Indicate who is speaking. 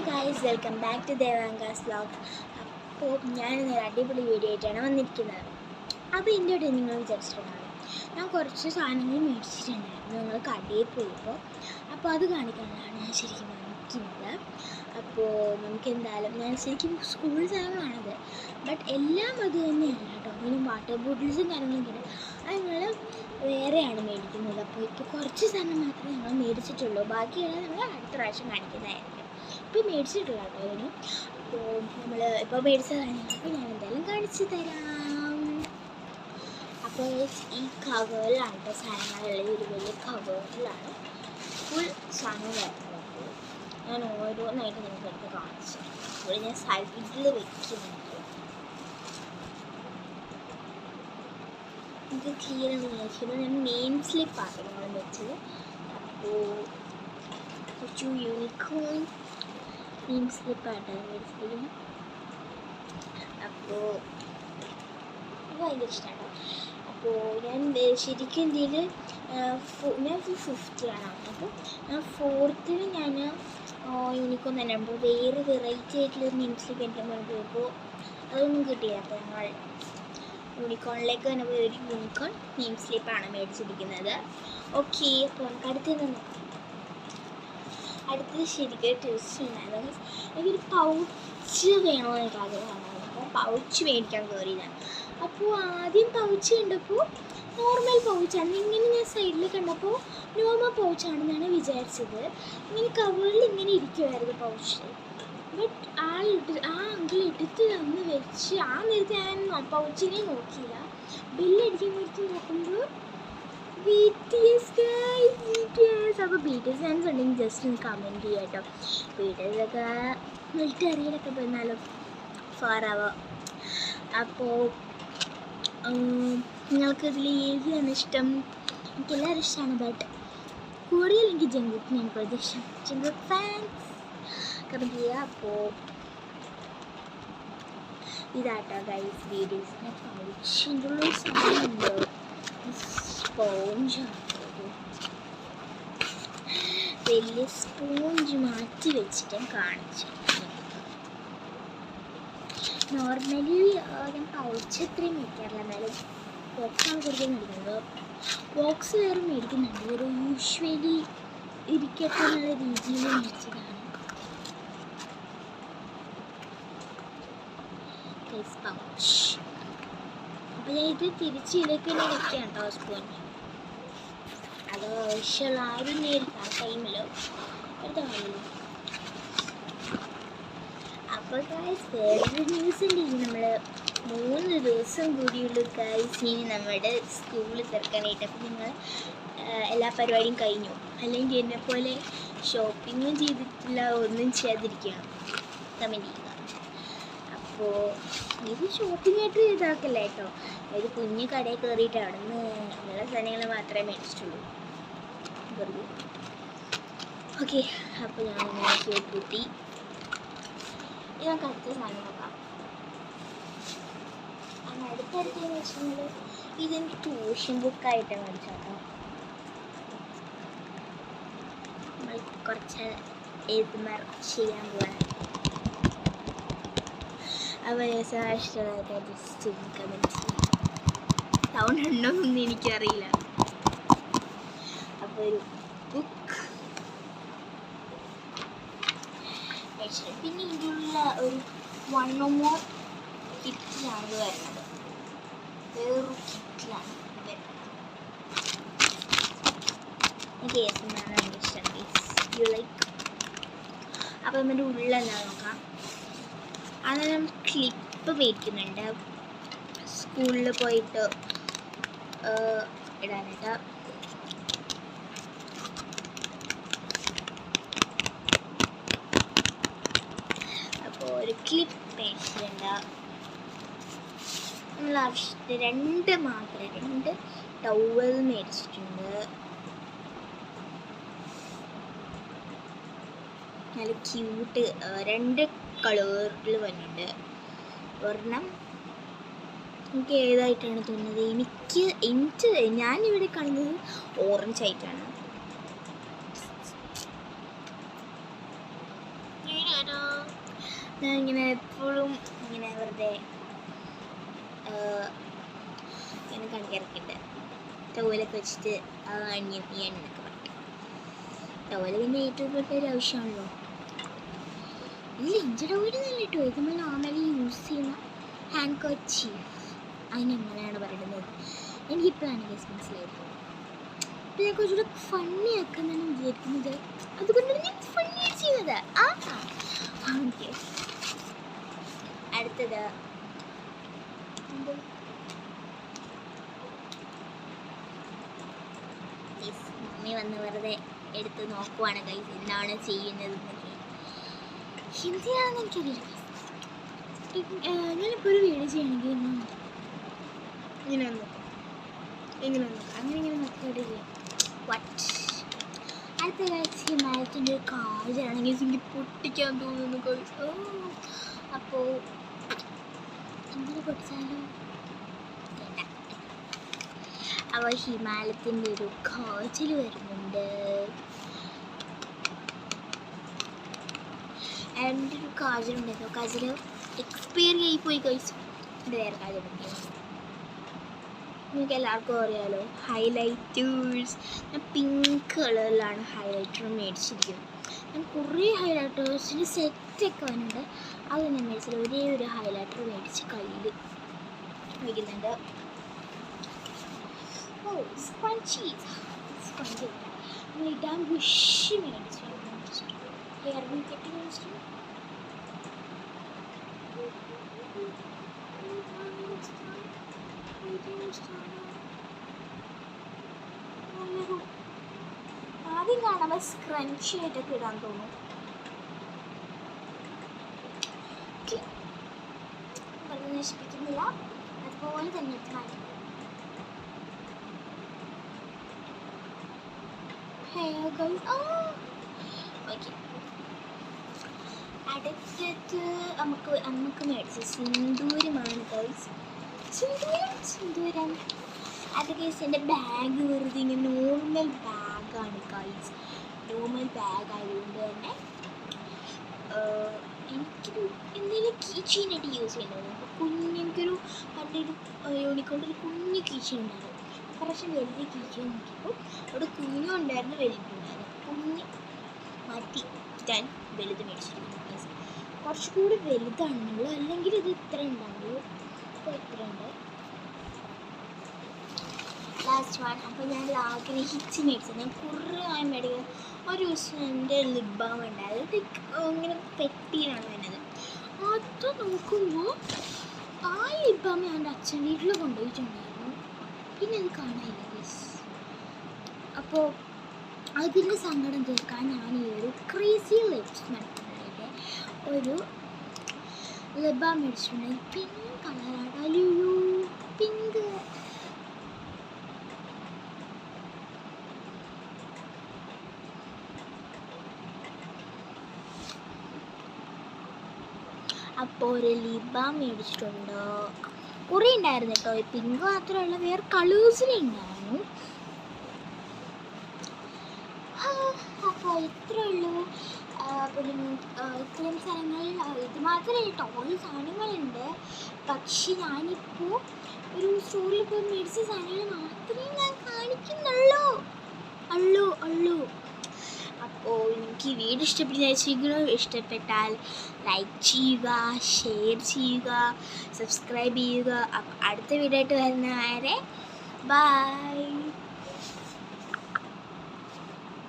Speaker 1: Guys, welcome back to Devanka's vlog. അപ്പോൾ ഞാനിന്ന് അടിപൊളി വീഡിയോ ആയിട്ടാണ് വന്നിരിക്കുന്നത്. അപ്പോൾ എൻ്റെ ഇവിടെ നിങ്ങൾ വിചാരിച്ചിട്ടുണ്ടാവും, ഞാൻ കുറച്ച് സാധനങ്ങൾ മേടിച്ചിട്ടുണ്ടായിരുന്നു നിങ്ങൾ കടയിൽ പോയപ്പോൾ. അപ്പോൾ അത് കാണിക്കാനാണ് ഞാൻ ശരിക്കും വന്നിരിക്കുന്നത്. അപ്പോൾ നമുക്ക് എന്തായാലും ഞാൻ ശരിക്കും സ്കൂൾ സാധനങ്ങളാണത്, ബട്ട് എല്ലാം അത് തന്നെയല്ല കേട്ടോ. ഇങ്ങനെ വാട്ടർ ബോട്ടിൽസും കാര്യങ്ങളൊക്കെ അത് ഞങ്ങൾ വേറെയാണ് മേടിക്കുന്നത്. അപ്പോൾ ഇപ്പോൾ കുറച്ച് സാധനം മാത്രമേ ഞങ്ങൾ മേടിച്ചിട്ടുള്ളൂ, ബാക്കിയെല്ലാം നമ്മൾ അടുത്ത പ്രാവശ്യം കാണിക്കുന്നതായിരിക്കും. ഇപ്പോൾ മേടിച്ചിട്ടുള്ള കേട്ടോ ഇതിന്. അപ്പോൾ നമ്മൾ ഇപ്പോൾ മേടിച്ച കാര്യങ്ങളൊക്കെ ഞാൻ എന്തായാലും കാണിച്ചു തരാം. അപ്പോൾ ഈ കവറിലാണ് കേട്ടോ സാധനങ്ങളുള്ളത്. ഒരു വലിയ കവറിലാണ് ഫുൾ സാധനം വരുന്നത്. അപ്പോൾ ഞാൻ ഓരോന്നായിട്ട് നിങ്ങൾക്ക് എടുത്ത് കാണിച്ചു. ഇവിടെ ഞാൻ സൈഡിൽ വെക്കുന്നുണ്ട്. ഇത് ക്ലിയർ എന്ന് വിചാരിക്കുന്നത് ഞാൻ നെയിം സ്ലിപ്പാണ് നമ്മൾ വെച്ചത്. അപ്പോൾ കുറച്ച് യൂണിക്കോൺ നെയിം സ്ലിപ്പായിട്ടാണ് മേടിച്ചത്. അപ്പോൾ ഭയങ്കര ഇഷ്ടമാണ്. അപ്പോൾ ഞാൻ ശരിക്കും ഇതിൽ ഞാൻ 50th അപ്പോൾ ഞാൻ 4th ഞാൻ യൂണിക്കോൺ തന്നെ. അപ്പോൾ വേറെ വെറൈറ്റി ആയിട്ടുള്ള നെയിം സ്ലിപ്പ് എനിക്ക് പോയപ്പോൾ അതൊന്നും കിട്ടിയില്ല. അപ്പോൾ ഞങ്ങൾ യൂണിക്കോണിലേക്ക് തന്നെ പോയി ഒരു യൂണിക്കോൺ നെയിം സ്ലിപ്പാണ് മേടിച്ചിരിക്കുന്നത്. ഓക്കെ, അപ്പോൾ നമുക്ക് അടുത്തത് നോക്കാം. അടുത്തത് ശരിക്കും ട്വിസ്റ്റ് ഉണ്ടായിരുന്നു. എനിക്കൊരു പൗച്ച് വേണമെന്ന് എനിക്ക് ആഗ്രഹമായിരുന്നു. അപ്പോൾ പൗച്ച് മേടിക്കാൻ കയറിയില്ല. അപ്പോൾ ആദ്യം പൗച്ച് കണ്ടപ്പോൾ നോർമൽ പൗച്ചാണ്. ഇങ്ങനെ ഞാൻ സൈഡിൽ കണ്ടപ്പോൾ നോർമൽ പൗച്ചാണെന്നാണ് വിചാരിച്ചത്. ഇങ്ങനെ കവറിൽ ഇങ്ങനെ ഇരിക്കുമായിരുന്നു പൗച്ച്. ബട്ട് ആ അങ്കിൾ എടുത്ത് തന്ന് വെച്ച് ആ നേരത്തെ ഞാൻ പൗച്ചിനെ നോക്കിയില്ല. ബില്ലടിക്കാൻ നേരത്ത് നോക്കുമ്പോൾ BTS guys, BTS. അപ്പോൾ BTS ഫാൻസ് ഉണ്ടെങ്കിൽ ജസ്റ്റ് ഒന്ന് കമൻറ്റ് ചെയ്യാം കേട്ടോ. BTS ഒക്കെ മിലിറ്ററിയിലൊക്കെ പോയിരുന്നാലും ഫാറാവാം. അപ്പോൾ നിങ്ങൾക്ക് ഇതിൽ ഏതാണ് ഇഷ്ടം? എനിക്കെല്ലാവരും ഇഷ്ടമാണ്, ബട്ട് കൂടുതൽ എനിക്ക് ജങ്കുക്കിനെ എനിക്ക് ഇഷ്ടം. ജങ്കുക്ക് ഫാൻസ് കമൻറ്റ് ചെയ്യുക. അപ്പോൾ ഇതാട്ടോ ഗൈസ് വീഡിയോസിനെ പൗച്ചിൻ്റെ സാധനമുണ്ടോ? സ്പോഞ്ച് വലിയ സ്പോഞ്ച് മാറ്റി വെച്ചിട്ട് കാണിച്ചു. നോർമലി ഞാൻ പൗച്ച് അത്രയും മേടിക്കാറില്ല, എന്നാലും ബോക്സാണ് കൂടുതൽ മേടിക്കുന്നത്. ബോക്സ് വേറെ മേടിക്കുന്നുണ്ട്, ഒരു യൂഷ്വലി ഇരിക്കട്ടെ എന്നുള്ള രീതിയിൽ മേടിച്ചതാണ്. പൗച്ച് അപ്പോൾ ഞാൻ ഇത് തിരിച്ച് ഇതൊക്കെ തന്നെ വെക്കാം കേട്ടോ സ്പോഞ്ച്. അത് ആവശ്യമുള്ള ആരും നേരിട്ട് ആ ടൈമിൽ എടുത്താണല്ലോ. അപ്പോൾ ഗൈസ് വേറൊരു ന്യൂസ് ഉണ്ട്. ഇനി നമ്മൾ 3 ദിവസം കൂടിയുള്ളൂ ഗൈസ് ഇനി നമ്മുടെ സ്കൂളിൽ തിരക്കാനായിട്ട്. അപ്പോൾ നിങ്ങൾ എല്ലാ പരിപാടിയും കഴിഞ്ഞു, അല്ലെങ്കിൽ എന്നെപ്പോലെ ഷോപ്പിങ്ങും ചെയ്തിട്ടില്ല, ഒന്നും ചെയ്യാതിരിക്കുകയാണ്. കമൻറ്റ് ചെയ്യുക. അപ്പോൾ ഇത് ഷോപ്പിംഗ് ആയിട്ട് ഇതാക്കല്ല കേട്ടോ. ഒരു കുഞ്ഞു കടയിൽ കയറിയിട്ട് അവിടെ നിന്ന് നല്ല സാധനങ്ങൾ മാത്രമേ മേടിച്ചിട്ടുള്ളൂ. വെറുതെ ഓക്കെ. അപ്പോൾ ഞാൻ ഇങ്ങനെ കൂട്ടി ഇത് നമുക്ക് അടുത്ത സാധനം നോക്കാം. അങ്ങനെ അടുത്തടുത്തെന്ന് വെച്ചിട്ടുണ്ടെങ്കിൽ ഇതെനിക്ക് ട്യൂഷൻ ബുക്കായിട്ട് മേടിച്ചോട്ടോ. നമ്മൾ കുറച്ച് എഴുതുമാർ ചെയ്യാൻ പോകാൻ. അപ്പോൾ ഇഷ്ടമായിട്ട് ജസ്റ്റ് കമൻറ്റ് സൗണ്ട് ഉണ്ടോന്നൊന്നും എനിക്കറിയില്ല. അപ്പോൾ ഒരു ബുക്ക് പിന്നെ ഇതിലുള്ള ഒരു 1 or more കിറ്റിലാണ് ഇത് വരുന്നത്. വേറൊരു കിറ്റിലാണ് എനിക്ക് എന്നാണ് എൻ്റെ ഇഷ്ടം. You like. അപ്പോൾ നമ്മുടെ ഉള്ളിൽ എന്താ നോക്കാം. അത് ഞാൻ ക്ലിപ്പ് മേടിക്കുന്നുണ്ട് സ്കൂളിൽ പോയിട്ട് ഇടാനായിട്ട്. അപ്പോൾ ഒരു ക്ലിപ്പ് മേടിച്ചിട്ടുണ്ട്. നമ്മൾ ആവശ്യത്തിന് 2 ടവൽ മേടിച്ചിട്ടുണ്ട്. നല്ല ക്യൂട്ട് 2 കളറിൽ വരുന്നുണ്ട്. ഒരെണ്ണം എനിക്ക് ഏതായിട്ടാണ് തോന്നുന്നത്, ഞാനിവിടെ കാണുന്നത് ഓറഞ്ച് ആയിട്ടാണ്. ഞാൻ ഇങ്ങനെ എപ്പോഴും ഇങ്ങനെ വെറുതെ ഇങ്ങനെ കണിക്കിറക്കിണ്ട് ടവലൊക്കെ വെച്ചിട്ട് എന്നൊക്കെ പറയും. ടവല് പിന്നെ ഏറ്റവും ഒരു ആവശ്യമാണല്ലോ. ഇല്ല, ഇഞ്ചി ടവല് നല്ല കേട്ടോ. ഇത് നമ്മൾ നോർമലി യൂസ് ചെയ്യുന്ന ഹാൻഡ് കർച്ചീഫ്, അതിനെങ്ങനെയാണ് പറയുന്നത് എനിക്കിപ്പോഴാണ് ഗസ് മനസ്സിലായത്. ഇപ്പം ഞാൻ കുറച്ചുകൂടെ ഫണ്ണി ആക്കുന്നതാണ് വിചാരിക്കുന്നത്, അതുകൊണ്ടാണ് ഞാൻ ഫണ്ണി ചെയ്യുന്നത്. ഓക്കെ, അടുത്തത് മമ്മി വന്ന് വെറുതെ എടുത്ത് നോക്കുവാണ് ഗൈസ് എന്താണ് ചെയ്യുന്നത്. ഹിന്ദിയാണെന്ന് എനിക്കറിയില്ല. ഞാനിപ്പോൾ ഒരു വീഡിയോ ചെയ്യണമെങ്കിൽ ഇങ്ങനെ അങ്ങനെ നോക്കിയിട്ട് ചെയ്യാം. അടുത്ത ഗൈസ് ഹിമാലയത്തിൻ്റെ ഒരു കാജാണെങ്കിൽ എനിക്ക് പൊട്ടിക്കാൻ തോന്നുന്നു ഗൈസ്. അപ്പോൾ എന്തിനു പൊട്ടിച്ചാലോ? അപ്പോൾ ഹിമാലയത്തിൻ്റെ ഒരു കാജൽ വരുന്നുണ്ട്. എൻ്റെ ഒരു കാജലുണ്ടായിരുന്നു, കാജൽ എക്സ്പയർ ആയിപ്പോയി ഗൈസ്. എൻ്റെ വേറെ കാജലുണ്ട്, നിങ്ങൾക്ക് എല്ലാവർക്കും അറിയാമല്ലോ, ഹൈലൈറ്റേഴ്സ്. ഞാൻ പിങ്ക് കളറിലാണ് ഹൈലൈറ്റർ മേടിച്ചിരിക്കുന്നത്. ഞാൻ കുറേ ഹൈലൈറ്റേഴ്സിൻ്റെ സെറ്റൊക്കെ വന്നിട്ടുണ്ട്. അത് ഞാൻ മേടിച്ചത് ഒരേ ഒരു ഹൈലൈറ്റർ മേടിച്ച് കയ്യിൽ വയ്ക്കുന്നുണ്ട്. സ്പഞ്ചി ഇടാൻ വിഷ് മേടിച്ചു, ഹെയറിന് കെട്ടി മേടിച്ചു. ആദ്യം കാണുമ്പോൾ സ്ക്രഞ്ചി ആയിട്ടൊക്കെ ഇടാൻ തോന്നും. വെറുതെ നശിപ്പിക്കുന്നില്ല, അതുപോലെ തന്നെ അടുത്തത് നമുക്ക് മേടിച്ച സിന്ദൂരമാണ് ഗൈസ്. സിന്ദൂരം അത് ഗൈസ്. എൻ്റെ ബാഗ് വെറുതെ ഇങ്ങനെ നോർമൽ ബാഗാണ് ഗൈസ്. നോർമൽ ബാഗ് ആയതുകൊണ്ട് തന്നെ എനിക്കൊരു എന്തെങ്കിലും കീ ചെയിനായിട്ട് യൂസ് ചെയ്യുന്നത്. അപ്പോൾ എനിക്കൊരു പണ്ടൊരു യൂണിക്കോണ്ടൊരു കുഞ്ഞ് കീ ചെയിൻ ഉണ്ടായിരുന്നു. കുറച്ച് വലുത് കീ ചെയിൻ നോക്കിയപ്പോൾ അവിടെ കുഞ്ഞും ഉണ്ടായിരുന്നു വലുതുണ്ടായിരുന്നു. കുഞ്ഞ് മാറ്റി ഞാൻ വലുത് മേടിച്ചിരിക്കുന്നു. കുറച്ചുകൂടി വലുതാണെന്നുള്ളൂ, അല്ലെങ്കിൽ ഇത് ഇത്ര ഉണ്ടാവുള്ളൂ. അപ്പോൾ ഇത്ര ഉണ്ട്. Last one. അപ്പോൾ ഞാനത് ആഗ്രഹിച്ച് മേടിച്ചത്. ഞാൻ കുറേ ആയി മേടിക്കുക. ഒരു ദിവസം എൻ്റെ ലിപ് ബാം ഉണ്ടായത് ഇങ്ങനെ പെട്ടിയിലാണ് വരുന്നത്. അത് നോക്കുമ്പോൾ ആ ലിപ് ബാം ഞാൻ എൻ്റെ അച്ഛൻ വീട്ടിൽ കൊണ്ടുപോയിട്ടുണ്ടായിരുന്നു. പിന്നെ അത് കാണാനില്ല ഗൈസ്. അപ്പോൾ അതിൻ്റെ സങ്കടം തീർക്കാൻ ഞാൻ ഈ ഒരു ക്രേസി ലിപ്സ് നടത്തുന്നതിൻ്റെ ഒരു ലിപ് ബാം മേടിച്ചിട്ടുണ്ടെങ്കിൽ പിങ്ക് കളറാണ്. അയ്യോ പിങ്ക്. അപ്പോൾ ഒരു ലിപ് ബാം മേടിച്ചിട്ടുണ്ട്. കുറേ ഉണ്ടായിരുന്നു കേട്ടോ. പിങ്ക് മാത്രമല്ല വേറെ കളേഴ്സിലുണ്ടായിരുന്നു. അപ്പോൾ ഇത്രയേ ഉള്ളൂ. ഇത്രയും സ്ഥലങ്ങളിൽ ഇത് മാത്രമേ ടോയ് സാധനങ്ങളുണ്ട്. പക്ഷെ ഞാനിപ്പോൾ ഒരു സ്റ്റോറിൽ പോയി മേടിച്ച സാധനങ്ങൾ മാത്രമേ ഞാൻ കാണിക്കുന്നുള്ളൂ. അപ്പോൾ എനിക്ക് വീഡിയോ ഇഷ്ടപ്പെട്ടാൽ ലൈക്ക് ചെയ്യുക, ഷെയർ ചെയ്യുക, സബ്സ്ക്രൈബ് ചെയ്യുക. അപ്പോൾ അടുത്ത വീഡിയോ ആയിട്ട് വരുന്നവരെ ബൈ.